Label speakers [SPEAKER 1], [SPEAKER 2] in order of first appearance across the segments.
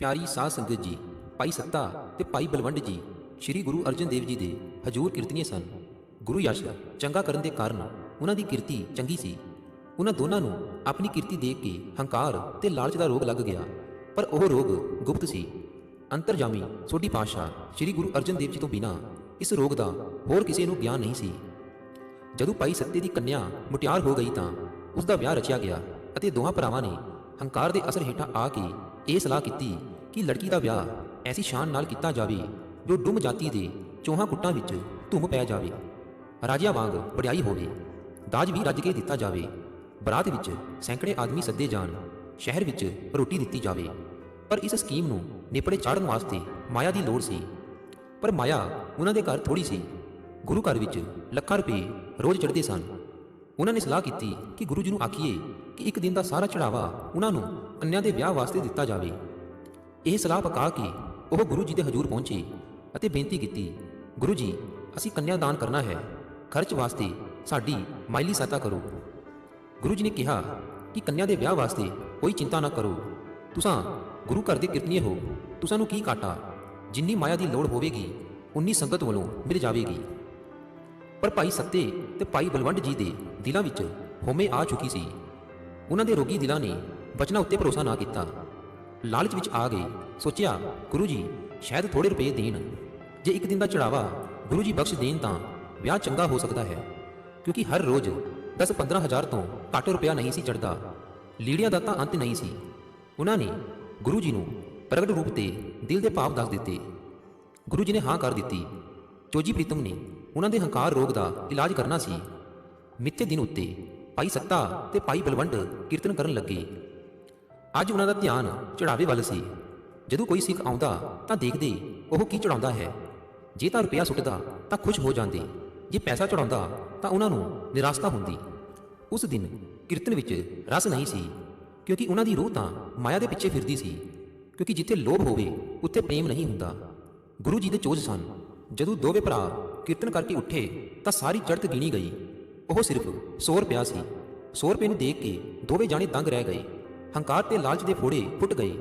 [SPEAKER 1] ਪਿਆਰੀ ਸਾਧ ਸੰਗਤ ਜੀ, ਭਾਈ ਸੱਤਾ ਤੇ ਭਾਈ ਬਲਵੰਡ ਜੀ ਸ੍ਰੀ ਗੁਰੂ ਅਰਜਨ ਦੇਵ ਜੀ ਦੇ ਹਜੂਰ ਕੀਰਤਨੀਏ ਸਨ। ਗੁਰੂ ਯਸ਼ ਚੰਗਾ ਕਰਨ ਦੇ ਕਾਰਨ ਉਹਨਾਂ ਦੀ ਕਿਰਤੀ ਚੰਗੀ ਸੀ। ਉਹਨਾਂ ਦੋਨਾਂ ਨੂੰ ਆਪਣੀ ਕਿਰਤੀ ਦੇਖ ਕੇ ਹੰਕਾਰ ਤੇ ਲਾਲਚ ਦਾ ਰੋਗ ਲੱਗ ਗਿਆ, ਪਰ ਉਹ ਰੋਗ ਗੁਪਤ ਸੀ। ਅੰਤਰਜਾਮੀ ਸੋਢੀ ਪਾਤਸ਼ਾਹ ਸ੍ਰੀ ਗੁਰੂ ਅਰਜਨ ਦੇਵ ਜੀ ਤੋਂ ਬਿਨਾਂ ਇਸ ਰੋਗ ਦਾ ਹੋਰ ਕਿਸੇ ਨੂੰ ਗਿਆਨ ਨਹੀਂ ਸੀ। ਜਦੋਂ ਭਾਈ ਸੱਤੇ ਦੀ ਕੰਨਿਆ ਮੁਟਿਆਰ ਹੋ ਗਈ ਤਾਂ ਉਸ ਦਾ ਵਿਆਹ ਰਚਿਆ ਗਿਆ ਅਤੇ ਦੋਹਾਂ ਭਰਾਵਾਂ ਨੇ ਹੰਕਾਰ ਦੇ ਅਸਰ ਹੇਠਾਂ ਆ ਕੇ ਇਹ ਸਲਾਹ ਕੀਤੀ ਕਿ ਲੜਕੀ ਦਾ ਵਿਆਹ ਐਸੀ ਸ਼ਾਨ ਨਾਲ ਕੀਤਾ ਜਾਵੇ ਜੋ ਡੁੰਮ ਜਾਤੀ ਦੇ ਚੋਹਾਂ ਕੁੱਟਾਂ ਵਿੱਚ ਧੁੰਮ ਪੈ ਜਾਵੇ, ਰਾਜਿਆਂ ਵਾਂਗ ਵਡਿਆਈ ਹੋਵੇ, ਦਾਜ ਵੀ ਰੱਜ ਕੇ ਦਿੱਤਾ ਜਾਵੇ, ਬਰਾਤ ਵਿੱਚ ਸੈਂਕੜੇ ਆਦਮੀ ਸੱਦੇ ਜਾਣ, ਸ਼ਹਿਰ ਵਿੱਚ ਰੋਟੀ ਦਿੱਤੀ ਜਾਵੇ। ਪਰ ਇਸ ਸਕੀਮ ਨੂੰ ਨੇਪੜੇ ਚਾੜਨ ਵਾਸਤੇ ਮਾਇਆ ਦੀ ਲੋੜ ਸੀ। ਪਰ ਮਾਇਆ ਉਹਨਾਂ ਦੇ ਘਰ ਥੋੜੀ ਸੀ। ਗੁਰੂ ਘਰ ਵਿੱਚ ਲੱਖਾਂ ਰੁਪਏ ਰੋਜ਼ ਚੜ੍ਹਦੇ ਸਨ। ਉਹਨਾਂ ਨੇ ਸਲਾਹ ਕੀਤੀ ਕਿ ਗੁਰੂ ਜੀ ਨੂੰ ਆਖੀਏ ਕਿ ਇੱਕ ਦਿਨ ਦਾ ਸਾਰਾ ਚੜਾਵਾ ਉਹਨਾਂ ਨੂੰ ਕੰਨਿਆ ਦੇ ਵਿਆਹ ਵਾਸਤੇ ਦਿੱਤਾ ਜਾਵੇ। ਇਹ ਸਲਾਹ ਪਕਾ ਕੇ ਉਹ ਗੁਰੂ ਜੀ ਦੇ ਹਜ਼ੂਰ ਪਹੁੰਚੇ ਅਤੇ ਬੇਨਤੀ ਕੀਤੀ, ਗੁਰੂ ਜੀ, ਅਸੀਂ ਕੰਨਿਆ ਦਾਨ ਕਰਨਾ ਹੈ, ਖਰਚ ਵਾਸਤੇ ਸਾਡੀ ਮਾਇਲੀ ਸਹਾਇਤਾ ਕਰੋ। ਗੁਰੂ ਜੀ ਨੇ ਕਿਹਾ ਕਿ ਕੰਨਿਆ ਦੇ ਵਿਆਹ ਵਾਸਤੇ ਕੋਈ ਚਿੰਤਾ ਨਾ ਕਰੋ, ਤੁਸਾਂ ਗੁਰੂ ਘਰ ਦੇ ਕੀਰਤਨੀਏ ਹੋ, ਤੁਸਾਂ ਨੂੰ ਕੀ ਘਾਟਾ, ਜਿੰਨੀ ਮਾਇਆ ਦੀ ਲੋੜ ਹੋਵੇਗੀ ਉਨੀ ਸੰਗਤ ਵੱਲੋਂ ਮਿਲ ਜਾਵੇਗੀ। ਪਰ ਭਾਈ ਸੱਤੇ ਤੇ ਭਾਈ ਬਲਵੰਡ ਜੀ ਦੇ ਦਿਲਾਂ ਵਿੱਚ ਹਉਮੈ ਆ ਚੁੱਕੀ ਸੀ। ਉਹਨਾਂ ਦੇ ਰੋਗੀ ਦਿਲਾਂ ਨੇ ਬਚਨਾਂ ਉੱਤੇ ਭਰੋਸਾ ਨਾ ਕੀਤਾ, ਲਾਲਚ ਵਿੱਚ ਆ ਗਏ। ਸੋਚਿਆ, ਗੁਰੂ ਜੀ ਸ਼ਾਇਦ ਥੋੜੇ ਰੁਪਏ ਦੇਣ, ਜੇ ਇੱਕ ਦਿਨ ਦਾ ਚੜਾਵਾ ਗੁਰੂ ਜੀ ਬਖਸ਼ ਦੇਣ ਤਾਂ ਵਿਆਹ ਚੰਗਾ ਹੋ ਸਕਦਾ ਹੈ, ਕਿਉਂਕਿ ਹਰ ਰੋਜ਼ 10-15 ਹਜ਼ਾਰ ਤੋਂ ਘੱਟ ਰੁਪਇਆ ਨਹੀਂ ਸੀ ਚੜ੍ਹਦਾ। ਲੀੜਿਆਂ ਦਾ ਤਾਂ ਅੰਤ ਨਹੀਂ ਸੀ। ਉਹਨਾਂ ਨੇ ਗੁਰੂ ਜੀ ਨੂੰ ਪ੍ਰਗਟ ਰੂਪ ਤੇ ਦਿਲ ਦੇ ਭਾਵ ਦੱਸ ਦਿੱਤੇ। ਗੁਰੂ ਜੀ ਨੇ ਹਾਂ ਕਰ ਦਿੱਤੀ। ਚੋਜੀ ਪ੍ਰੀਤਮ ਨੇ ਉਹਨਾਂ ਦੇ ਹੰਕਾਰ ਰੋਗ ਦਾ ਇਲਾਜ ਕਰਨਾ ਸੀ। ਮਿੱਥੇ ਦਿਨ ਉੱਤੇ ਭਾਈ ਸੱਤਾ ਤੇ ਭਾਈ ਬਲਵੰਡ ਕੀਰਤਨ ਕਰਨ ਲੱਗੇ। ਅੱਜ ਉਹਨਾਂ ਦਾ ਧਿਆਨ ਚੜਾਵੇ ਵੱਲ ਸੀ। ਜਦੋਂ ਕੋਈ ਸਿੱਖ ਆਉਂਦਾ ਤਾਂ ਦੇਖਦੇ ਉਹ ਕੀ ਚੜਾਉਂਦਾ ਹੈ। ਜੇ ਤਾਂ ਰੁਪਇਆ ਸੁੱਟਦਾ ਤਾਂ ਖੁਸ਼ ਹੋ ਜਾਂਦੇ, ਜੇ ਪੈਸਾ ਚੜਾਉਂਦਾ ਤਾਂ ਉਹਨਾਂ ਨੂੰ ਨਿਰਾਸ਼ਤਾ ਹੁੰਦੀ। ਉਸ ਦਿਨ ਕੀਰਤਨ ਵਿੱਚ ਰਸ ਨਹੀਂ ਸੀ, ਕਿਉਂਕਿ ਉਹਨਾਂ ਦੀ ਰੂਹ ਤਾਂ ਮਾਇਆ ਦੇ ਪਿੱਛੇ ਫਿਰਦੀ ਸੀ, ਕਿਉਂਕਿ ਜਿੱਥੇ ਲੋਭ ਹੋਵੇ ਉੱਥੇ ਪ੍ਰੇਮ ਨਹੀਂ ਹੁੰਦਾ। ਗੁਰੂ ਜੀ ਦੇ ਚੋਜ ਸਨ। ਜਦੋਂ ਦੋਵੇਂ ਭਰਾ ਕੀਰਤਨ ਕਰਕੇ ਉੱਠੇ ਤਾਂ ਸਾਰੀ ਚੜ੍ਹਤ ਗਿਣੀ ਗਈ। ਉਹ ਸਿਰਫ 100 ਰੁਪਇਆ ਸੀ। 100 ਰੁਪਏ ਨੂੰ ਦੇਖ ਕੇ ਦੋਵੇਂ ਜਾਣੇ ਦੰਗ ਰਹਿ ਗਏ। ਹੰਕਾਰ ਤੇ ਲਾਲਚ ਦੇ ਫੋੜੇ ਫੁੱਟ ਗਏ।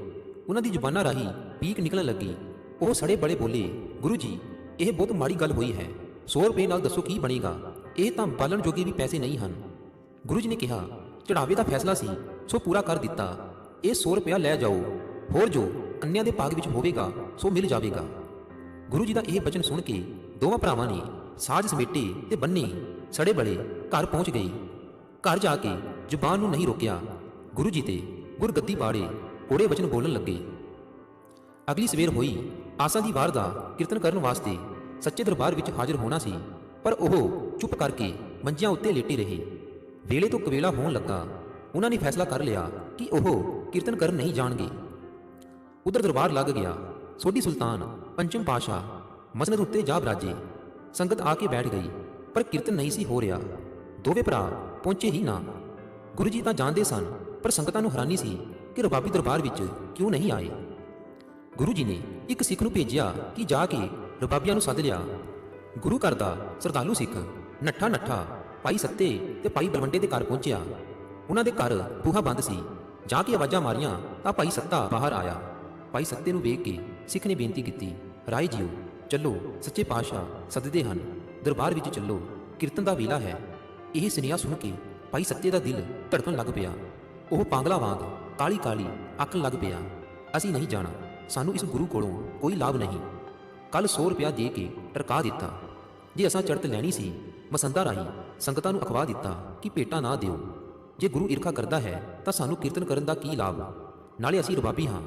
[SPEAKER 1] ਉਹਨਾਂ ਦੀ ਜ਼ੁਬਾਨਾਂ ਰਾਹੀਂ ਪੀਕ ਨਿਕਲਣ ਲੱਗੀ। ਉਹ ਸੜੇ ਬੜੇ ਬੋਲੇ, ਗੁਰੂ ਜੀ, ਇਹ ਬਹੁਤ ਮਾੜੀ ਗੱਲ ਹੋਈ ਹੈ। 100 ਰੁਪਏ ਨਾਲ ਦੱਸੋ ਕੀ ਬਣੇਗਾ? ਇਹ ਤਾਂ ਬਾਲਣ ਜੋਗੇ ਵੀ ਪੈਸੇ ਨਹੀਂ ਹਨ। ਗੁਰੂ ਜੀ ਨੇ ਕਿਹਾ, ਚੜਾਵੇ ਦਾ ਫੈਸਲਾ ਸੀ ਸੋ ਪੂਰਾ ਕਰ ਦਿੱਤਾ। ਇਹ 100 ਰੁਪਇਆ ਲੈ ਜਾਓ, ਹੋਰ ਜੋ ਕੰਨਿਆ ਦੇ ਭਾਗ ਵਿੱਚ ਹੋਵੇਗਾ ਸੋ ਮਿਲ ਜਾਵੇਗਾ। ਗੁਰੂ ਜੀ ਦਾ ਇਹ ਬਚਨ ਸੁਣ ਕੇ ਦੋਵਾਂ ਭਰਾਵਾਂ ਨੇ ਸਾਜ ਸਮੇਟੇ ਤੇ ਬੰਨੇ ਸੜੇ ਬੜੇ ਘਰ ਪਹੁੰਚ ਗਏ। ਘਰ ਜਾ ਕੇ ਜ਼ੁਬਾਨ ਨੂੰ ਨਹੀਂ ਰੋਕਿਆ। ਗੁਰੂ ਜੀ ਤੇ ਗੁਰਗੱਦੀ ਬਾੜੇ ਕੋੜੇ ਵਚਨ ਬੋਲਣ ਲੱਗੇ। ਅਗਲੀ ਸਵੇਰ ਹੋਈ। ਆਸਾਂ ਦੀ ਵਾਰ ਦਾ ਕੀਰਤਨ ਕਰਨ ਵਾਸਤੇ ਸੱਚੇ ਦਰਬਾਰ ਵਿੱਚ ਹਾਜ਼ਰ ਹੋਣਾ ਸੀ, ਪਰ ਉਹ ਚੁੱਪ ਕਰਕੇ ਮੰਜਿਆਂ ਉੱਤੇ ਲੇਟੇ ਰਹੇ। ਵੇਲੇ ਤੋਂ ਕਵੇਲਾ ਹੋਣ ਲੱਗਾ। ਉਹਨਾਂ ਨੇ ਫੈਸਲਾ ਕਰ ਲਿਆ ਕਿ ਉਹ ਕੀਰਤਨ ਕਰਨ ਨਹੀਂ ਜਾਣਗੇ। ਉਧਰ ਦਰਬਾਰ ਲੱਗ ਗਿਆ। ਸੋਢੀ ਸੁਲਤਾਨ ਪੰਚਮ ਪਾਤਸ਼ਾਹ ਮਸਨਦ ਉੱਤੇ ਜਾ ਬਰਾਜੇ। ਸੰਗਤ ਆ ਕੇ ਬੈਠ ਗਈ, ਪਰ ਕੀਰਤਨ ਨਹੀਂ ਸੀ ਹੋ ਰਿਹਾ। ਦੋਵੇਂ ਭਰਾ ਪਹੁੰਚੇ ਹੀ ਨਾ। ਗੁਰੂ ਜੀ ਤਾਂ ਜਾਣਦੇ ਸਨ, ਪਰ ਸੰਗਤਾਂ ਨੂੰ ਹੈਰਾਨੀ ਸੀ ਕਿ ਰਬਾਬੀ ਦਰਬਾਰ ਵਿੱਚ ਕਿਉਂ ਨਹੀਂ ਆਏ। ਗੁਰੂ ਜੀ ਨੇ ਇੱਕ ਸਿੱਖ ਨੂੰ ਭੇਜਿਆ ਕਿ ਜਾ ਕੇ ਰਬਾਬੀਆਂ ਨੂੰ ਸੱਦ ਲਿਆ। ਗੁਰੂ ਘਰ ਦਾ ਸਰਦਾਲੂ ਸਿੱਖ ਨੱਠਾ ਨੱਠਾ ਭਾਈ ਸੱਤੇ ਤੇ ਭਾਈ ਬਲਵੰਡੇ ਦੇ ਘਰ ਪਹੁੰਚਿਆ। ਉਹਨਾਂ ਦੇ ਘਰ ਬੂਹਾ ਬੰਦ ਸੀ। ਜਾ ਕੇ ਆਵਾਜ਼ਾਂ ਮਾਰੀਆਂ ਤਾਂ ਭਾਈ ਸੱਤਾ ਬਾਹਰ ਆਇਆ। ਭਾਈ ਸੱਤੇ ਨੂੰ ਵੇਖ ਕੇ ਸਿੱਖ ਨੇ ਬੇਨਤੀ ਕੀਤੀ, ਰਾਏ ਜੀਓ, ਚੱਲੋ, ਸੱਚੇ ਪਾਤਸ਼ਾਹ ਸੱਦਦੇ ਹਨ, ਦਰਬਾਰ ਵਿੱਚ ਚੱਲੋ, ਕੀਰਤਨ ਦਾ ਵੇਲਾ ਹੈ। ਇਹ ਸੁਨੇਹਾ ਸੁਣ ਕੇ ਭਾਈ ਸੱਤੇ ਦਾ ਦਿਲ ਧੜਕਣ ਲੱਗ ਪਿਆ। ਉਹ ਪਾਗਲਾ ਵਾਂਗ ਕਾਲੀ ਕਾਲੀ ਆਖਣ ਲੱਗ ਪਿਆ, ਅਸੀਂ ਨਹੀਂ ਜਾਣਾ, ਸਾਨੂੰ ਇਸ ਗੁਰੂ ਕੋਲੋਂ ਕੋਈ ਲਾਭ ਨਹੀਂ। ਕੱਲ 100 ਰੁਪਇਆ ਦੇ ਕੇ ਟਰਕਾ ਦਿੱਤਾ। ਜੇ ਅਸਾਂ ਚੜ੍ਹਤ ਲੈਣੀ ਸੀ, ਮਸੰਦਾਂ ਰਾਹੀਂ ਸੰਗਤਾਂ ਨੂੰ ਅਖਵਾ ਦਿੱਤਾ ਕਿ ਭੇਟਾ ਨਾ ਦਿਓ। ਜੇ ਗੁਰੂ ਈਰਖਾ ਕਰਦਾ ਹੈ ਤਾਂ ਸਾਨੂੰ ਕੀਰਤਨ ਕਰਨ ਦਾ ਕੀ ਲਾਭ? ਨਾਲੇ ਅਸੀਂ ਰਬਾਬੀ ਹਾਂ।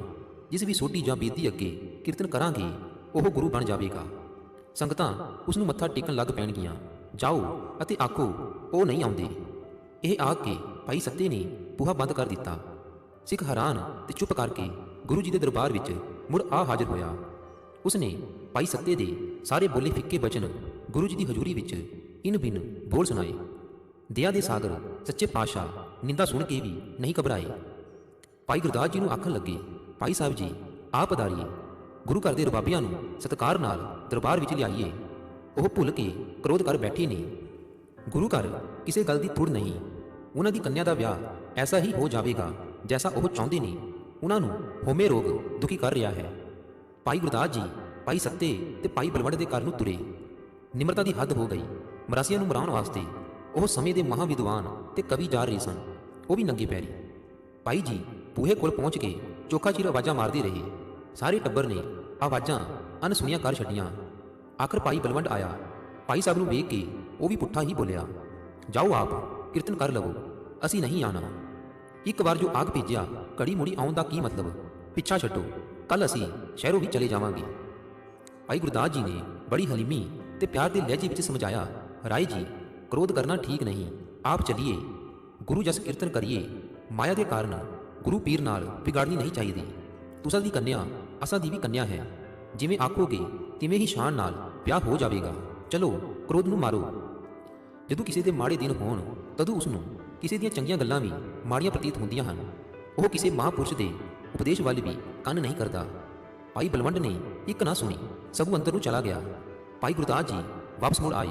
[SPEAKER 1] ਜਿਸ ਵੀ ਸੋਢੀ ਜਾਂ ਬੇਦੀ ਅੱਗੇ ਕੀਰਤਨ ਕਰਾਂਗੇ ਉਹ ਗੁਰੂ ਬਣ ਜਾਵੇਗਾ। ਸੰਗਤਾਂ ਉਸ ਨੂੰ ਮੱਥਾ ਟੇਕਣ ਲੱਗ ਪੈਣਗੀਆਂ। ਜਾਓ ਅਤੇ ਆਖੋ ਉਹ ਨਹੀਂ ਆਉਂਦੇ। ਇਹ ਆਖ ਕੇ ਭਾਈ ਸੱਤੇ ਨੇ ਬੂਹਾ ਬੰਦ ਕਰ ਦਿੱਤਾ। ਸਿੱਖ ਹੈਰਾਨ ਤੇ ਚੁੱਪ ਕਰਕੇ ਗੁਰੂ ਜੀ ਦੇ ਦਰਬਾਰ ਵਿੱਚ ਮੁੜ ਆ ਹਾਜ਼ਰ ਹੋਇਆ। ਉਸਨੇ ਭਾਈ ਸੱਤੇ ਦੇ ਸਾਰੇ ਬੋਲੇ ਫਿੱਕੇ ਬਚਨ ਗੁਰੂ ਜੀ ਦੀ ਹਜ਼ੂਰੀ ਵਿੱਚ ਇਨ ਬਿਨ ਬੋਲ ਸੁਣਾਏ। ਦਇਆ ਦੇ ਸਾਗਰ ਸੱਚੇ ਪਾਤਸ਼ਾਹ ਨਿੰਦਾ ਸੁਣ ਕੇ ਵੀ ਨਹੀਂ ਘਬਰਾਏ। ਭਾਈ ਗੁਰਦਾਸ ਜੀ ਨੂੰ ਆਖਣ ਲੱਗੇ, ਭਾਈ ਸਾਹਿਬ ਜੀ, ਆਪ ਪਧਾਰੀਏ, ਗੁਰੂ ਘਰ ਦੇ ਰਬਾਬੀਆਂ ਨੂੰ ਸਤਿਕਾਰ ਨਾਲ ਦਰਬਾਰ ਵਿੱਚ ਲਿਆਈਏ। ਉਹ ਭੁੱਲ ਕੇ ਕ੍ਰੋਧ ਕਰ ਬੈਠੇ ਨੇ। ਗੁਰੂ ਘਰ ਕਿਸੇ ਗੱਲ ਦੀ ਥੁੜ ਨਹੀਂ। ਉਹਨਾਂ ਦੀ ਕੰਨਿਆ ਦਾ ਵਿਆਹ ਐਸਾ ਹੀ ਹੋ ਜਾਵੇਗਾ ਜੈਸਾ ਉਹ ਚਾਹੁੰਦੇ ਨੇ। ਉਹਨਾਂ ਨੂੰ ਹੋਮੇ ਰੋਗ ਦੁਖੀ ਕਰ ਰਿਹਾ ਹੈ। ਭਾਈ ਗੁਰਦਾਸ ਜੀ ਭਾਈ ਸੱਤੇ ਤੇ ਭਾਈ ਬਲਵੰਡ ਦੇ ਘਰ ਨੂੰ ਤੁਰੇ। ਨਿਮਰਤਾ ਦੀ ਹੱਦ ਹੋ ਗਈ। ਮਰਾਸੀਆਂ ਨੂੰ ਮਰਾਉਣ ਵਾਸਤੇ ਉਹ ਸਮੇਂ ਦੇ ਮਹਾਂਵਿਦਵਾਨ ਤੇ ਕਵੀ ਜਾ ਰਹੇ ਸਨ, ਉਹ ਵੀ ਨੰਗੇ ਪੈਰੀ। ਭਾਈ ਜੀ ਬੂਹੇ ਕੋਲ ਪਹੁੰਚ ਕੇ ਚੋਖਾ ਚਿਰ ਆਵਾਜ਼ਾਂ ਮਾਰਦੇ ਰਹੇ। ਸਾਰੇ ਟੱਬਰ ਨੇ ਆਵਾਜ਼ਾਂ ਅਣਸੁਣੀਆਂ ਕਰ ਛੱਡੀਆਂ। ਆਖਰ ਭਾਈ ਬਲਵੰਡ ਆਇਆ। ਭਾਈ ਸਾਹਿਬ ਨੂੰ ਵੇਖ ਕੇ ਉਹ ਵੀ ਪੁੱਠਾ ਹੀ ਬੋਲਿਆ, ਜਾਓ ਆਪ ਕੀਰਤਨ ਕਰ ਲਵੋ, ਅਸੀਂ ਨਹੀਂ ਆਣਾ। ਇੱਕ ਵਾਰ ਜੋ ਆਗ ਭੇਜਿਆ, ਘੜੀ ਮੁੜੀ ਆਉਣ ਦਾ ਕੀ ਮਤਲਬ? ਪਿੱਛਾ ਛੱਡੋ, ਕੱਲ ਅਸੀਂ ਸ਼ਹਿਰੋਂ ਵੀ ਚਲੇ ਜਾਵਾਂਗੇ। ਭਾਈ ਗੁਰਦਾਸ ਜੀ ਨੇ ਬੜੀ ਹਲੀਮੀ ਤੇ ਪਿਆਰ ਦੇ ਲਹਿਜੇ ਵਿੱਚ ਸਮਝਾਇਆ, ਰਾਏ ਜੀ ਕ੍ਰੋਧ ਕਰਨਾ ਠੀਕ ਨਹੀਂ, ਆਪ ਚਲੀਏ, ਗੁਰੂ ਜਸ ਕੀਰਤਨ ਕਰੀਏ। ਮਾਇਆ ਦੇ ਕਾਰਨ ਗੁਰੂ ਪੀਰ ਨਾਲ ਵਿਗਾੜਨੀ ਨਹੀਂ ਚਾਹੀਦੀ। ਤੁਸਾਂ ਦੀ ਕੰਨਿਆ ਅਸਾਂ ਦੀ ਵੀ ਕੰਨਿਆ ਹੈ, ਜਿਵੇਂ ਆਖੋਗੇ ਤਿਵੇਂ ਹੀ ਸ਼ਾਨ ਨਾਲ ਵਿਆਹ ਹੋ ਜਾਵੇਗਾ। ਚਲੋ ਕ੍ਰੋਧ ਨੂੰ ਮਾਰੋ। ਜਦੋਂ ਕਿਸੇ ਦੇ ਮਾੜੇ ਦਿਨ ਹੋਣ ਤਦੋਂ ਉਸ ਨੂੰ ਕਿਸੇ ਦੀਆਂ ਚੰਗੀਆਂ ਗੱਲਾਂ ਵੀ ਮਾੜੀਆਂ ਪ੍ਰਤੀਤ ਹੁੰਦੀਆਂ ਹਨ। ਉਹ ਕਿਸੇ ਮਹਾਂਪੁਰਸ਼ ਦੇ ਉਪਦੇਸ਼ ਵੱਲ ਵੀ ਕੰਨ ਨਹੀਂ ਕਰਦਾ। ਭਾਈ ਬਲਵੰਡ ਨੇ ਇੱਕ ਨਾ ਸੁਣੀ, ਸਗੋਂ ਅੰਦਰ ਨੂੰ ਚਲਾ ਗਿਆ। ਭਾਈ ਗੁਰਦਾਸ ਜੀ ਵਾਪਸ ਮੁੜ ਆਏ।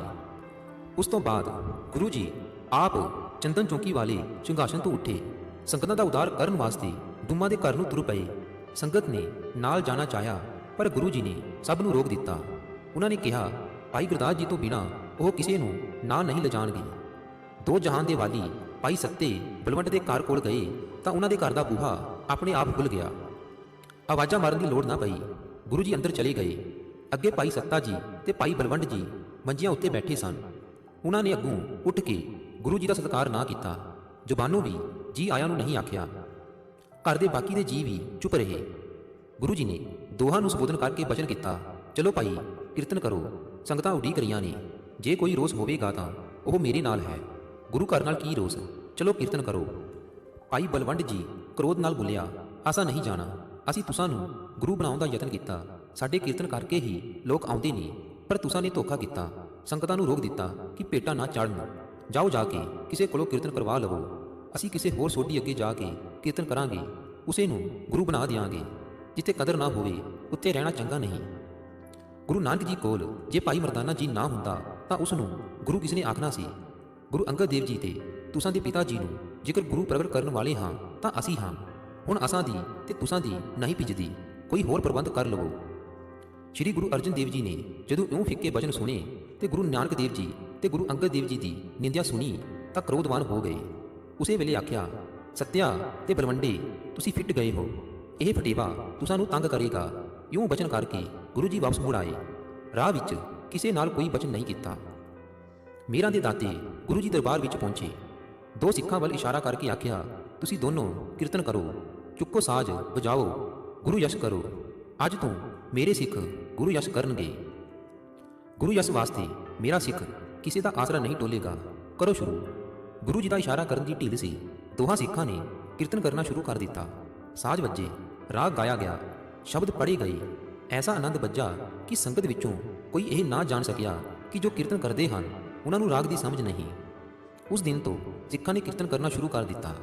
[SPEAKER 1] ਉਸ ਤੋਂ ਬਾਅਦ ਗੁਰੂ ਜੀ ਆਪ ਚੰਦਨ ਚੌਂਕੀ ਵਾਲੇ ਸਿੰਘਾਸਨ ਤੋਂ ਉੱਠੇ। ਸੰਗਤਾਂ ਦਾ ਉਦਾਰ ਕਰਨ ਵਾਸਤੇ ਦੁਮਾ ਦੇ ਘਰ ਨੂੰ ਤੁਰ ਪਏ। ਸੰਗਤ ਨੇ ਨਾਲ ਜਾਣਾ ਚਾਹਿਆ, ਪਰ ਗੁਰੂ ਜੀ ਨੇ ਸਭ ਨੂੰ ਰੋਕ ਦਿੱਤਾ। ਉਹਨਾਂ ਨੇ ਕਿਹਾ, ਭਾਈ ਗੁਰਦਾਸ ਜੀ ਤੋਂ ਬਿਨਾਂ ਉਹ ਕਿਸੇ ਨੂੰ ਨਾਲ ਨਹੀਂ ਲਿਜਾਣਗੇ। ਦੋ ਜਹਾਨ ਦੇ ਵਾਲੀ ਭਾਈ ਸੱਤੇ ਬਲਵੰਡ ਦੇ ਘਰ ਕੋਲ ਗਏ ਤਾਂ ਉਹਨਾਂ ਦੇ ਘਰ ਦਾ ਬੂਹਾ ਆਪਣੇ ਆਪ ਖੁੱਲ੍ਹ ਗਿਆ। ਆਵਾਜ਼ਾਂ ਮਾਰਨ ਦੀ ਲੋੜ ਨਾ ਪਈ। ਗੁਰੂ ਜੀ ਅੰਦਰ ਚਲੇ ਗਏ। ਅੱਗੇ ਭਾਈ ਸੱਤਾ ਜੀ ਤੇ ਭਾਈ ਬਲਵੰਡ ਜੀ ਮੰਜੀਆਂ ਉੱਤੇ ਬੈਠੇ ਸਨ। ਉਹਨਾਂ ਨੇ ਅੱਗੋਂ ਉੱਠ ਕੇ ਗੁਰੂ ਜੀ ਦਾ ਸਤਿਕਾਰ ਨਾ ਕੀਤਾ। ਜ਼ੁਬਾਨੋਂ ਵੀ ਜੀ ਆਇਆਂ ਨੂੰ ਨਹੀਂ ਆਖਿਆ। ਘਰ ਦੇ ਬਾਕੀ ਦੇ ਜੀ ਵੀ ਚੁੱਪ ਰਹੇ। ਗੁਰੂ ਜੀ ਨੇ ਦੋਹਾਂ ਨੂੰ ਸੰਬੋਧਨ ਕਰਕੇ ਬਚਨ ਕੀਤਾ, ਚਲੋ ਭਾਈ ਕੀਰਤਨ ਕਰੋ, ਸੰਗਤਾਂ ਉਡੀਕ ਰਹੀਆਂ ਨੇ। ਜੇ ਕੋਈ ਰੋਸ ਹੋਵੇਗਾ ਤਾਂ ਉਹ ਮੇਰੇ ਨਾਲ ਹੈ, ਗੁਰੂ ਘਰ ਨਾਲ ਕੀ ਰੋਸ, ਚਲੋ ਕੀਰਤਨ ਕਰੋ। ਭਾਈ ਬਲਵੰਡ ਜੀ ਕ੍ਰੋਧ ਨਾਲ ਬੋਲਿਆ, ਅਸਾਂ ਨਹੀਂ ਜਾਣਾ। ਅਸੀਂ ਤੁਸਾਂ ਨੂੰ ਗੁਰੂ ਬਣਾਉਣ ਦਾ ਯਤਨ ਕੀਤਾ। ਸਾਡੇ ਕੀਰਤਨ ਕਰਕੇ ਹੀ ਲੋਕ ਆਉਂਦੇ ਨੇ, ਪਰ ਤੁਸਾਂ ਨੇ ਧੋਖਾ ਕੀਤਾ। ਸੰਗਤਾਂ ਨੂੰ ਰੋਕ ਦਿੱਤਾ ਕਿ ਭੇਟਾਂ ਨਾ ਚੜ੍ਹਨ। ਜਾਓ ਜਾ ਕੇ ਕਿਸੇ ਕੋਲੋਂ ਕੀਰਤਨ ਕਰਵਾ ਲਵੋ। ਅਸੀਂ ਕਿਸੇ ਹੋਰ ਸੋਢੀ ਅੱਗੇ ਜਾ ਕੇ ਕੀਰਤਨ ਕਰਾਂਗੇ, ਉਸੇ ਨੂੰ ਗੁਰੂ ਬਣਾ ਦਿਆਂਗੇ। ਜਿੱਥੇ ਕਦਰ ਨਾ ਹੋਵੇ ਉੱਥੇ ਰਹਿਣਾ ਚੰਗਾ ਨਹੀਂ। ਗੁਰੂ ਨਾਨਕ ਜੀ ਕੋਲ ਜੇ ਭਾਈ ਮਰਦਾਨਾ ਜੀ ਨਾ ਹੁੰਦਾ ਤਾਂ ਉਸ ਨੂੰ ਗੁਰੂ ਕਿਸ ਨੇ ਆਖਣਾ ਸੀ? ਗੁਰੂ ਅੰਗਦ ਦੇਵ ਜੀ ਤੇ ਤੁਸਾਂ ਦੇ ਪਿਤਾ ਜੀ ਨੂੰ ਜੇਕਰ ਗੁਰੂ ਪ੍ਰਗਟ ਕਰਨ ਵਾਲੇ ਹਾਂ ਤਾਂ ਅਸੀਂ ਹਾਂ। ਹੁਣ ਅਸਾਂ ਦੀ ਤੇ ਤੁਸਾਂ ਦੀ ਨਹੀਂ ਭਿੱਜਦੀ, ਕੋਈ ਹੋਰ ਪ੍ਰਬੰਧ ਕਰ ਲਵੋ। ਸ਼੍ਰੀ ਗੁਰੂ ਅਰਜਨ ਦੇਵ ਜੀ ਨੇ ਜਦੋਂ ਇਉਂ ਫਿੱਕੇ ਬਚਨ ਸੁਣੇ ਤੇ ਗੁਰੂ ਨਾਨਕ ਦੇਵ ਜੀ ਤੇ ਗੁਰੂ ਅੰਗਦ ਦੇਵ ਜੀ ਦੀ ਨਿੰਦਿਆ ਸੁਣੀ ਤਾਂ ਕ੍ਰੋਧਵਾਨ ਹੋ ਗਏ। ਉਸੇ ਵੇਲੇ ਆਖਿਆ, ਸੱਤਿਆ ਤੇ ਬਲਵੰਡੇ ਤੁਸੀਂ ਫਿੱਟ ਗਏ ਹੋ, ਇਹ ਫਟੇਵਾ ਤੁਸਾਂ ਨੂੰ ਤੰਗ ਕਰੇਗਾ। ਇਉਂ ਬਚਨ ਕਰਕੇ ਗੁਰੂ ਜੀ ਵਾਪਸ ਮੁੜ ਆਏ। ਰਾਹ ਵਿੱਚ ਕਿਸੇ ਨਾਲ ਕੋਈ ਬਚਨ ਨਹੀਂ ਕੀਤਾ। ਮੀਰਾਂ ਦੇ ਦਾਤੇ ਗੁਰੂ ਜੀ ਦਰਬਾਰ ਵਿੱਚ ਪਹੁੰਚੇ। ਦੋ ਸਿੱਖਾਂ ਵੱਲ ਇਸ਼ਾਰਾ ਕਰਕੇ ਆਖਿਆ, ਤੁਸੀਂ ਦੋਨੋਂ ਕੀਰਤਨ ਕਰੋ, ਚੁੱਕੋ ਸਾਜ਼ ਵਜਾਓ, ਗੁਰੂ ਯਸ਼ ਕਰੋ। ਅੱਜ ਤੋਂ ਮੇਰੇ ਸਿੱਖ ਗੁਰੂ ਯਸ਼ ਕਰਨਗੇ। ਗੁਰੂ ਯਸ਼ ਵਾਸਤੇ ਮੇਰਾ ਸਿੱਖ ਕਿਸੇ ਦਾ ਆਸਰਾ ਨਹੀਂ ਟੋਲੇਗਾ, ਕਰੋ ਸ਼ੁਰੂ। ਗੁਰੂ ਜੀ ਦਾ ਇਸ਼ਾਰਾ ਕਰਨ ਦੀ ਢਿੱਲ ਸੀ। ਦੋਹਾਂ ਸਿੱਖਾਂ ਨੇ ਕੀਰਤਨ ਕਰਨਾ ਸ਼ੁਰੂ ਕਰ ਦਿੱਤਾ। ਸਾਜ਼ ਵੱਜੇ, ਰਾਗ ਗਾਇਆ ਗਿਆ, ਸ਼ਬਦ ਪੜ੍ਹੇ ਗਏ। ਐਸਾ ਆਨੰਦ ਵੱਜਾ ਕਿ ਸੰਗਤ ਵਿੱਚੋਂ ਕੋਈ ਇਹ ਨਾ ਜਾਣ ਸਕਿਆ ਕਿ ਜੋ ਕੀਰਤਨ ਕਰਦੇ ਹਨ ਉਹਨਾਂ ਨੂੰ ਰਾਗ ਦੀ ਸਮਝ ਨਹੀਂ। ਉਸ ਦਿਨ ਤੋਂ ਸਿੱਖਾਂ ਨੇ ਕੀਰਤਨ ਕਰਨਾ ਸ਼ੁਰੂ ਕਰ ਦਿੱਤਾ।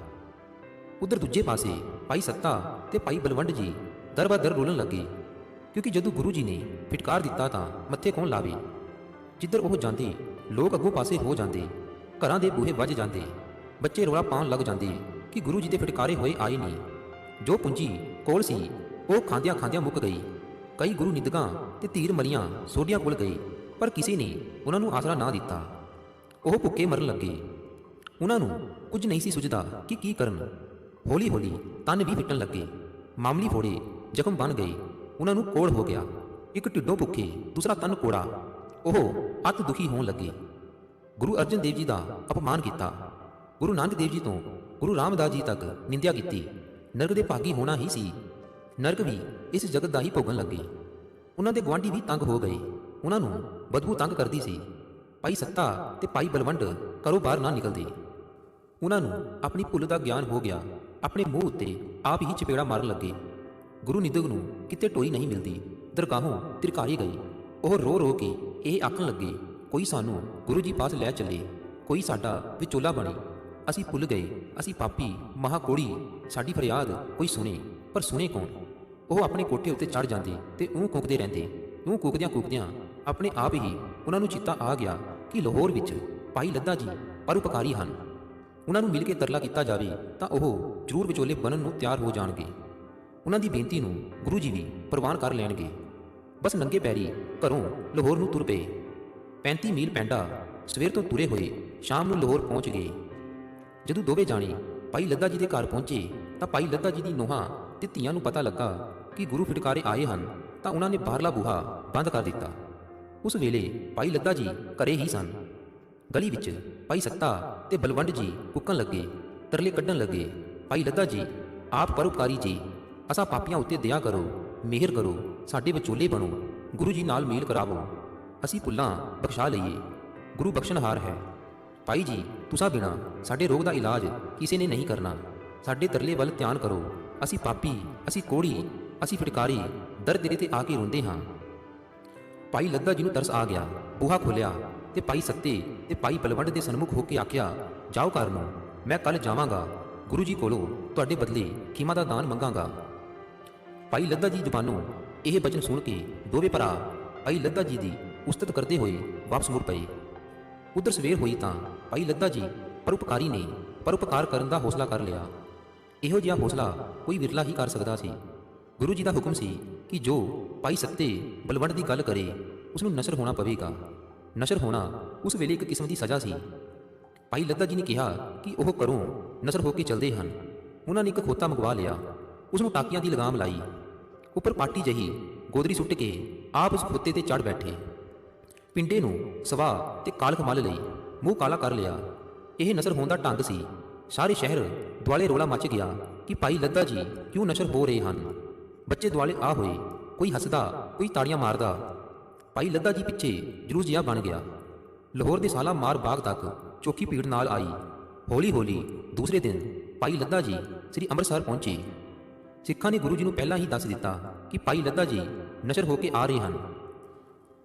[SPEAKER 1] ਉਧਰ ਦੂਜੇ ਪਾਸੇ ਭਾਈ ਸੱਤਾ ਤੇ ਭਾਈ ਬਲਵੰਡ ਜੀ ਦਰ ਬਾ ਦਰ ਰੋਲਣ ਲੱਗੇ, ਕਿਉਂਕਿ ਜਦੋਂ ਗੁਰੂ ਜੀ ਨੇ ਫਿਟਕਾਰ ਦਿੱਤਾ ਤਾਂ ਮੱਥੇ ਕੌਣ ਲਾਵੇ। ਜਿੱਧਰ ਉਹ ਜਾਂਦੇ ਲੋਕ ਅੱਗੋਂ ਪਾਸੇ ਹੋ ਜਾਂਦੇ, ਘਰਾਂ ਦੇ ਬੂਹੇ ਵੱਜ ਜਾਂਦੇ, ਬੱਚੇ ਰੌਲਾ ਪਾਉਣ ਲੱਗ ਜਾਂਦੇ ਕਿ ਗੁਰੂ ਜੀ ਦੇ ਫਿਟਕਾਰੇ ਹੋਏ ਆਏ ਨਹੀਂ। ਜੋ ਪੂੰਜੀ ਕੋਲ ਸੀ ਉਹ ਖਾਂਦਿਆਂ ਖਾਂਦਿਆਂ ਮੁੱਕ ਗਈ। ਕਈ ਗੁਰੂ ਨਿੱਦਕਾਂ ਤੇ ਧੀਰ ਮਲੀਆਂ ਸੋਢੀਆਂ ਕੋਲ ਗਏ, ਪਰ ਕਿਸੇ ਨੇ ਉਹਨਾਂ ਨੂੰ ਆਸਰਾ ਨਾ ਦਿੱਤਾ। ਉਹ ਭੁੱਖੇ ਮਰਨ ਲੱਗੇ। ਉਹਨਾਂ ਨੂੰ ਕੁਝ ਨਹੀਂ ਸੀ ਸੁਝਦਾ ਕਿ ਕੀ ਕਰਨ। ਹੌਲੀ ਹੌਲੀ ਤਨ ਵੀ ਫਿੱਟਣ ਲੱਗੇ। ਮਾਮਲੀ ਫੋੜੇ ਜ਼ਖਮ ਬਣ ਗਏ। ਉਹਨਾਂ ਨੂੰ ਕੋੜ ਹੋ ਗਿਆ। ਇੱਕ ਢਿੱਡੋਂ ਭੁੱਖੇ, ਦੂਸਰਾ ਤਨ ਕੋੜਾ। ਉਹ ਅਤ ਦੁਖੀ ਹੋਣ ਲੱਗੇ। ਗੁਰੂ ਅਰਜਨ ਦੇਵ ਜੀ ਦਾ ਅਪਮਾਨ ਕੀਤਾ। ਗੁਰੂ ਨਾਨਕ ਦੇਵ ਜੀ ਤੋਂ ਗੁਰੂ ਰਾਮਦਾਸ ਜੀ ਤੱਕ ਨਿੰਦਿਆ ਕੀਤੀ। ਨਰਕ ਦੇ ਭਾਗੀ ਹੋਣਾ ਹੀ ਸੀ। ਨਰਕ ਵੀ ਇਸ ਜਗਤ ਦਾ ਹੀ ਭੋਗਣ ਲੱਗੇ। ਉਹਨਾਂ ਦੇ ਗੁਆਂਢੀ ਵੀ ਤੰਗ ਹੋ ਗਏ। ਉਹਨਾਂ ਨੂੰ ਬਦਬੂ ਤੰਗ ਕਰਦੀ ਸੀ। ਭਾਈ ਸੱਤਾ ਤੇ ਭਾਈ ਬਲਵੰਡ ਘਰੋਂ ਬਾਹਰ ਨਾ ਨਿਕਲਦੇ। ਉਹਨਾਂ ਨੂੰ ਆਪਣੀ ਭੁੱਲ ਦਾ ਗਿਆਨ ਹੋ ਗਿਆ। ਆਪਣੇ ਮੂੰਹ ਉੱਤੇ ਆਪ ਹੀ ਚਪੇੜਾ ਮਾਰਨ ਲੱਗੇ। ਗੁਰੂ ਨਿੱਦਕ ਨੂੰ ਕਿਤੇ ਟੋਈ ਨਹੀਂ ਮਿਲਦੀ। ਦਰਗਾਹੋਂ ਤਿਰਕਾਰੇ ਗਏ। ਉਹ ਰੋ ਰੋ ਕੇ ਇਹ ਆਖਣ ਲੱਗੇ, ਕੋਈ ਸਾਨੂੰ ਗੁਰੂ ਜੀ ਪਾਸ ਲੈ ਚੱਲੇ, ਕੋਈ ਸਾਡਾ ਵਿਚੋਲਾ ਬਣੇ। ਅਸੀਂ ਭੁੱਲ ਗਏ, ਅਸੀਂ ਪਾਪੀ ਮਹਾਕੋੜੀ। ਸਾਡੀ ਫਰਿਆਦ ਕੋਈ ਸੁਣੇ, ਪਰ ਸੁਣੇ ਕੌਣ। ਉਹ ਆਪਣੇ ਕੋਠੇ ਉੱਤੇ ਚੜ੍ਹ ਜਾਂਦੇ ਤੇ ਉਹ ਕੂਕਦੇ ਰਹਿੰਦੇ। ਉਹ ਕੂਕਦਿਆਂ ਕੂਕਦਿਆਂ ਆਪਣੇ ਆਪ ਹੀ ਉਹਨਾਂ ਨੂੰ ਚੇਤਾ ਆ ਗਿਆ ਕਿ ਲਾਹੌਰ ਵਿੱਚ ਭਾਈ ਲੱਦਾ ਜੀ ਪਰਉਪਕਾਰੀ ਹਨ। ਉਹਨਾਂ ਨੂੰ ਮਿਲ ਕੇ ਤਰਲਾ ਕੀਤਾ ਜਾਵੇ ਤਾਂ ਉਹ ਜ਼ਰੂਰ ਵਿਚੋਲੇ ਬਣਨ ਨੂੰ ਤਿਆਰ ਹੋ ਜਾਣਗੇ। ਉਹਨਾਂ ਦੀ ਬੇਨਤੀ ਨੂੰ ਗੁਰੂ ਜੀ ਵੀ ਪ੍ਰਵਾਨ ਕਰ ਲੈਣਗੇ। ਬਸ ਨੰਗੇ ਪੈਰੀ ਘਰੋਂ ਲਾਹੌਰ ਨੂੰ ਤੁਰ ਪਏ। 35 ਮੀਲ ਪੈਂਡਾ ਸਵੇਰ ਤੋਂ ਤੁਰੇ ਹੋਏ ਸ਼ਾਮ ਨੂੰ ਲਾਹੌਰ ਪਹੁੰਚ ਗਏ। ਜਦੋਂ ਦੋਵੇਂ ਜਾਣੇ ਭਾਈ ਲੱਦਾ ਜੀ ਦੇ ਘਰ ਪਹੁੰਚੇ ਤਾਂ ਭਾਈ ਲੱਦਾ ਜੀ ਦੀ ਨੂੰਹਾਂ ਤੇ ਧੀਆਂ ਨੂੰ ਪਤਾ ਲੱਗਾ ਕਿ ਗੁਰੂ ਫਿਟਕਾਰੇ ਆਏ ਹਨ ਤਾਂ ਉਹਨਾਂ ਨੇ ਬਾਹਰਲਾ ਬੂਹਾ ਬੰਦ ਕਰ ਦਿੱਤਾ। ਉਸ ਵੇਲੇ ਭਾਈ ਲੱਦਾ ਜੀ ਘਰੇ ਹੀ ਸਨ। ਗਲੀ ਵਿੱਚ ਭਾਈ ਸੱਤਾ ਤੇ ਬਲਵੰਡ ਜੀ ਕੁੱਕਣ ਲੱਗੇ, ਤਰਲੇ ਕੱਢਣ ਲੱਗੇ। ਭਾਈ ਲੱਦਾ ਜੀ, ਆਪ ਪਰਉਪਕਾਰੀ ਜੀ, ਅਸਾਂ ਪਾਪੀਆਂ ਉੱਤੇ ਦਇਆ ਕਰੋ, ਮਿਹਰ ਕਰੋ, ਸਾਡੇ ਵਿਚੋਲੇ ਬਣੋ, ਗੁਰੂ ਜੀ ਨਾਲ ਮੇਲ ਕਰਾਵੋ, ਅਸੀਂ ਭੁੱਲਾਂ ਬਖਸ਼ਾ ਲਈਏ, ਗੁਰੂ ਬਖਸ਼ਣਹਾਰ ਹੈ। ਭਾਈ ਜੀ, ਤੁਸਾਂ ਬਿਨਾਂ ਸਾਡੇ ਰੋਗ ਦਾ ਇਲਾਜ ਕਿਸੇ ਨੇ ਨਹੀਂ ਕਰਨਾ, ਸਾਡੇ ਤਰਲੇ ਵੱਲ ਧਿਆਨ ਕਰੋ, ਅਸੀਂ ਪਾਪੀ, ਅਸੀਂ ਕੋੜੀ, ਅਸੀਂ ਫਿਟਕਾਰੀ ਦਰ ਤੇਰੇ ਤੇ ਆ ਕੇ ਰੋਂਦੇ ਹਾਂ। ਭਾਈ ਲੱਦਾ ਜੀ ਨੂੰ ਤਰਸ ਆ ਗਿਆ। ਬੂਹਾ ਖੋਲਿਆ ਤੇ ਭਾਈ ਸੱਤੇ ਤੇ ਭਾਈ ਬਲਵੰਡ ਦੇ ਸਨਮੁਖ ਹੋ ਕੇ ਆਖਿਆ, ਜਾਓ ਘਰ ਨੂੰ, ਮੈਂ ਕੱਲ ਜਾਵਾਂਗਾ, ਗੁਰੂ ਜੀ ਕੋਲੋਂ ਤੁਹਾਡੇ ਬਦਲੇ ਖੀਮਾ ਦਾ ਦਾਨ ਮੰਗਾਂਗਾ। ਭਾਈ ਲੱਦਾ ਜੀ ਜ਼ੁਬਾਨੋਂ ਇਹ ਬਚਨ ਸੁਣ ਕੇ ਦੋਵੇਂ ਭਰਾ ਭਾਈ ਲੱਦਾ ਜੀ ਦੀ ਉਸਤਤ ਕਰਦੇ ਹੋਏ ਵਾਪਸ ਮੁੜ ਪਏ। ਉਧਰ ਸਵੇਰ ਹੋਈ ਤਾਂ ਭਾਈ ਲੱਦਾ ਜੀ ਪਰਉਪਕਾਰੀ ਨੇ ਪਰਉਪਕਾਰ ਕਰਨ ਦਾ ਹੌਸਲਾ ਕਰ ਲਿਆ। ਇਹੋ ਜਿਹਾ ਹੌਸਲਾ ਕੋਈ ਵਿਰਲਾ ਹੀ ਕਰ ਸਕਦਾ ਸੀ। ਗੁਰੂ ਜੀ ਦਾ ਹੁਕਮ ਸੀ ਕਿ ਜੋ ਭਾਈ ਸੱਤੇ ਬਲਵੰਡ ਦੀ ਗੱਲ ਕਰੇ ਉਸ ਨੂੰ ਨਸ਼ਰ ਹੋਣਾ ਪਵੇਗਾ। ਨਸ਼ਰ ਹੋਣਾ ਉਸ ਵੇਲੇ ਇੱਕ ਕਿਸਮ ਦੀ ਸਜ਼ਾ ਸੀ। ਭਾਈ ਲੱਦਾ ਜੀ ਨੇ ਕਿਹਾ ਕਿ ਉਹ ਘਰੋਂ ਨਸ਼ਰ ਹੋ ਕੇ ਚਲਦੇ ਹਨ। ਉਹਨਾਂ ਨੇ ਇੱਕ ਖੋਤਾ ਮੰਗਵਾ ਲਿਆ, ਉਸ ਨੂੰ ਟਾਕੀਆਂ ਦੀ ਲਗਾਮ ਲਾਈ, ਉੱਪਰ ਪਾਟੀ ਜਹੀ ਗੋਦਰੀ ਸੁੱਟ ਕੇ ਆਪ ਉਸ ਖੋਤੇ ਤੇ ਚੜ ਬੈਠੇ। ਪਿੰਡੇ ਨੂੰ ਸਵਾਹ ਤੇ ਕਾਲਖ ਮੱਲ ਲਈ, ਮੂੰਹ ਕਾਲਾ ਕਰ ਲਿਆ। ਇਹ ਨਸ਼ਰ ਹੋਣ ਦਾ ਢੰਗ ਸੀ। ਸਾਰੇ ਸ਼ਹਿਰ ਦੁਆਲੇ ਰੋਲਾ ਮਚ ਗਿਆ ਕਿ ਭਾਈ ਲੱਦਾ ਜੀ ਕਿਉਂ ਨਸ਼ਰ ਹੋ ਰਹੇ ਹਨ। ਬੱਚੇ ਦੁਆਲੇ ਆ ਹੋਏ, ਕੋਈ ਹੱਸਦਾ, ਕੋਈ ਤਾੜੀਆਂ ਮਾਰਦਾ। ਭਾਈ ਲੱਦਾ ਜੀ ਪਿੱਛੇ ਜਲੂਸ ਜਿਹਾ ਬਣ ਗਿਆ। ਲਾਹੌਰ ਦੇ ਸਾਲਾ ਮਾਰ ਬਾਗ ਤੱਕ ਚੋਖੀ ਭੀੜ ਨਾਲ ਆਈ। ਹੌਲੀ ਹੌਲੀ ਦੂਸਰੇ ਦਿਨ ਭਾਈ ਲੱਦਾ ਜੀ ਸ੍ਰੀ ਅੰਮ੍ਰਿਤਸਰ ਪਹੁੰਚੇ। ਸਿੱਖਾਂ ਨੇ ਗੁਰੂ ਜੀ ਨੂੰ ਪਹਿਲਾਂ ਹੀ ਦੱਸ ਦਿੱਤਾ ਕਿ ਭਾਈ ਲੱਦਾ ਜੀ ਨਸ਼ਰ ਹੋ ਕੇ ਆ ਰਹੇ ਹਨ।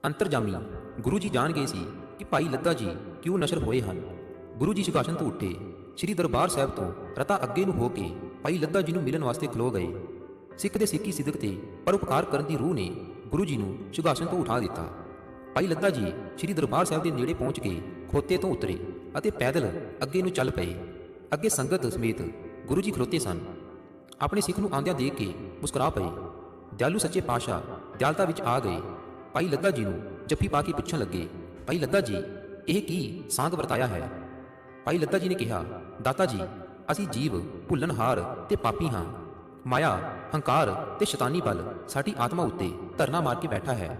[SPEAKER 1] ਅੰਤਰਜਾਮੀ ਗੁਰੂ ਜੀ ਜਾਣ ਗਏ ਸੀ ਕਿ ਭਾਈ ਲੱਦਾ ਜੀ ਕਿਉਂ ਨਸ਼ਰ ਹੋਏ ਹਨ। ਗੁਰੂ ਜੀ ਸਿੰਘਾਸਨ ਤੋਂ ਉੱਠੇ, ਸ੍ਰੀ ਦਰਬਾਰ ਸਾਹਿਬ ਤੋਂ ਰਤਾ ਅੱਗੇ ਨੂੰ ਹੋ ਕੇ ਭਾਈ ਲੱਦਾ ਜੀ ਨੂੰ ਮਿਲਣ ਵਾਸਤੇ ਖਲੋ ਗਏ। ਸਿੱਖ ਦੇ ਸਿੱਖੀ ਸਿਦਕ ਤੇ ਪਰਉਪਕਾਰ ਕਰਨ ਦੀ ਰੂਹ ਨੇ ਗੁਰੂ ਜੀ ਨੂੰ ਸਿੰਘਾਸਨ ਤੋਂ ਉਠਾ ਦਿੱਤਾ। ਭਾਈ ਲੱਦਾ ਜੀ ਸ੍ਰੀ ਦਰਬਾਰ ਸਾਹਿਬ ਦੇ ਨੇੜੇ ਪਹੁੰਚ ਕੇ ਖੋਤੇ ਤੋਂ ਉਤਰੇ ਅਤੇ ਪੈਦਲ ਅੱਗੇ ਨੂੰ ਚੱਲ ਪਏ। ਅੱਗੇ ਸੰਗਤ ਸਮੇਤ ਗੁਰੂ ਜੀ ਖਲੋਤੇ ਸਨ। ਆਪਣੇ ਸਿੱਖ ਨੂੰ ਆਉਂਦਿਆਂ ਦੇਖ ਕੇ ਮੁਸਕਰਾ ਪਏ। ਦਿਆਲੂ ਸੱਚੇ ਪਾਤਸ਼ਾਹ ਦਿਆਲਤਾ ਵਿੱਚ ਆ ਗਏ। ਭਾਈ ਲੱਦਾ ਜੀ ਨੂੰ ਜੱਫੀ ਪਾ ਕੇ ਪੁੱਛਣ ਲੱਗੇ, ਭਾਈ ਲੱਦਾ ਜੀ, ਇਹ ਕੀ ਸਾਂਗ ਵਰਤਾਇਆ ਹੈ? ਭਾਈ ਲੱਦਾ ਜੀ ਨੇ ਕਿਹਾ, ਦਾਤਾ ਜੀ, ਅਸੀਂ ਜੀਵ ਭੁੱਲਣਹਾਰ ਤੇ ਪਾਪੀ ਹਾਂ। ਮਾਇਆ, ਹੰਕਾਰ ਤੇ ਸ਼ੈਤਾਨੀ ਬਲ ਸਾਡੀ ਆਤਮਾ ਉੱਤੇ ਧਰਨਾ ਮਾਰ ਕੇ ਬੈਠਾ ਹੈ।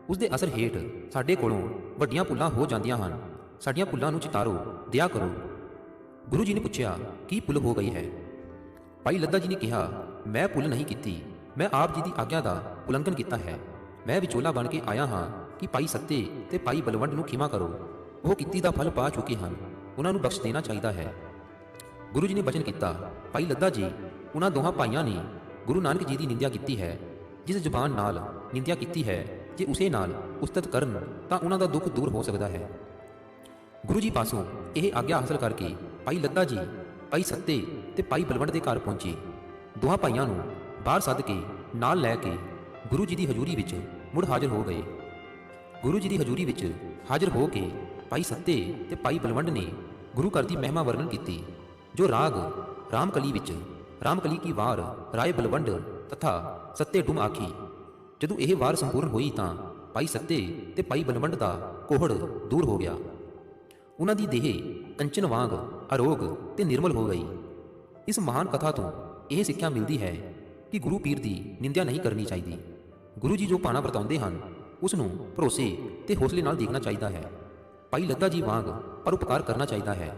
[SPEAKER 1] ਉਸ ਦੇ ਅਸਰ ਹੇਠ ਸਾਡੇ ਕੋਲੋਂ ਵੱਡੀਆਂ ਭੁੱਲਾਂ ਹੋ ਜਾਂਦੀਆਂ ਹਨ। ਸਾਡੀਆਂ ਭੁੱਲਾਂ ਨੂੰ ਚਿਤਾਰੋ, ਦਇਆ ਕਰੋ। ਗੁਰੂ ਜੀ ਨੇ ਪੁੱਛਿਆ, ਕੀ ਭੁੱਲ ਹੋ ਗਈ ਹੈ? ਭਾਈ ਲੱਦਾ ਜੀ ਨੇ ਕਿਹਾ, ਮੈਂ ਭੁੱਲ ਨਹੀਂ ਕੀਤੀ, ਮੈਂ ਆਪ ਜੀ ਦੀ ਆਗਿਆ ਦਾ ਉਲੰਘਣ ਕੀਤਾ ਹੈ। ਮੈਂ ਵਿਚੋਲਾ ਬਣ ਕੇ ਆਇਆ ਹਾਂ ਕਿ ਭਾਈ ਸੱਤੇ ਤੇ ਭਾਈ ਬਲਵੰਡ ਨੂੰ ਖਿਮਾ ਕਰੋ। ਉਹ ਕੀਤੀ ਦਾ ਫਲ ਪਾ ਚੁੱਕੇ ਹਨ, ਉਹਨਾਂ ਨੂੰ ਬਖਸ਼ ਦੇਣਾ ਚਾਹੀਦਾ ਹੈ। ਗੁਰੂ ਜੀ ਨੇ ਬਚਨ ਕੀਤਾ, ਭਾਈ ਲੱਦਾ ਜੀ, ਉਹਨਾਂ ਦੋਹਾਂ ਭਾਈਆਂ ਨੇ ਗੁਰੂ ਨਾਨਕ ਜੀ ਦੀ ਨਿੰਦਿਆ ਕੀਤੀ ਹੈ। ਜਿਸ ਜ਼ੁਬਾਨ ਨਾਲ ਨਿੰਦਿਆ ਕੀਤੀ ਹੈ, ਜੇ ਉਸੇ ਨਾਲ ਉਸਤਤ ਕਰਨ ਤਾਂ ਉਹਨਾਂ ਦਾ ਦੁੱਖ ਦੂਰ ਹੋ ਸਕਦਾ ਹੈ। ਗੁਰੂ ਜੀ ਪਾਸੋਂ ਇਹ ਆਗਿਆ ਹਾਸਲ ਕਰਕੇ ਭਾਈ ਲੱਦਾ ਜੀ ਭਾਈ ਸੱਤੇ ਤੇ ਭਾਈ ਬਲਵੰਡ ਦੇ ਘਰ ਪਹੁੰਚੇ। ਦੋਹਾਂ ਭਾਈਆਂ ਨੂੰ ਬਾਹਰ ਸੱਦ ਕੇ ਨਾਲ ਲੈ ਕੇ ਗੁਰੂ ਜੀ ਦੀ ਹਜ਼ੂਰੀ ਵਿੱਚ ਮੁੜ ਹਾਜ਼ਰ ਹੋ ਗਏ। ਗੁਰੂ ਜੀ ਦੀ ਹਜ਼ੂਰੀ ਵਿੱਚ ਹਾਜ਼ਰ ਹੋ ਕੇ ਭਾਈ ਸੱਤੇ ਤੇ ਭਾਈ ਬਲਵੰਡ ਨੇ ਗੁਰੂ ਘਰ ਦੀ ਮਹਿਮਾ ਵਰਣਨ ਕੀਤੀ। ਜੋ ਰਾਗ ਰਾਮਕਲੀ ਵਿੱਚ ਰਾਮਕਲੀ ਕੀ ਵਾਰ ਰਾਏ ਬਲਵੰਡ ਤਥਾ ਸੱਤੇ ਡੁਮ ਆਖੀ। ਜਦੋਂ ਇਹ ਵਾਰ ਸੰਪੂਰਨ ਹੋਈ ਤਾਂ ਭਾਈ ਸੱਤੇ ਤੇ ਭਾਈ ਬਲਵੰਡ ਦਾ ਕੋਹੜ ਦੂਰ ਹੋ ਗਿਆ। ਉਹਨਾਂ ਦੀ ਦੇਹ ਕੰਚਨ ਵਾਂਗ ਅਰੋਗ ਤੇ ਨਿਰਮਲ ਹੋ ਗਈ। ਇਸ ਮਹਾਨ ਕਥਾ ਤੋਂ ਇਹ ਸਿੱਖਿਆ ਮਿਲਦੀ ਹੈ ਕਿ ਗੁਰੂ ਪੀਰ ਦੀ ਨਿੰਦਿਆ ਨਹੀਂ ਕਰਨੀ ਚਾਹੀਦੀ। ਗੁਰੂ ਜੀ ਜੋ ਭਾਣਾ ਵਰਤਾਉਂਦੇ ਹਨ ਉਸ ਨੂੰ ਭਰੋਸੇ ਤੇ ਹੌਸਲੇ ਨਾਲ ਦੇਖਣਾ ਚਾਹੀਦਾ ਹੈ। ਭਾਈ ਲੱਦਾ ਜੀ ਵਾਂਗ ਪਰਉਪਕਾਰ ਕਰਨਾ ਚਾਹੀਦਾ ਹੈ।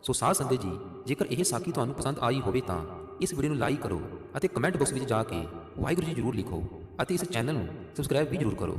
[SPEAKER 1] ਸੋ ਸਾਧ ਸੰਗਤ ਜੀ, ਜੇਕਰ ਇਹ ਸਾਖੀ ਤੁਹਾਨੂੰ ਪਸੰਦ ਆਈ ਹੋਵੇ ਤਾਂ ਇਸ ਵੀਡੀਓ ਨੂੰ ਲਾਈਕ ਕਰੋ ਅਤੇ ਕਮੈਂਟ ਬਾਕਸ ਵਿੱਚ ਜਾ ਕੇ ਵਾਹਿਗੁਰੂ ਜੀ ਜ਼ਰੂਰ ਲਿਖੋ ਅਤੇ ਇਸ ਚੈਨਲ ਨੂੰ ਸਬਸਕ੍ਰਾਈਬ ਵੀ ਜ਼ਰੂਰ ਕਰੋ।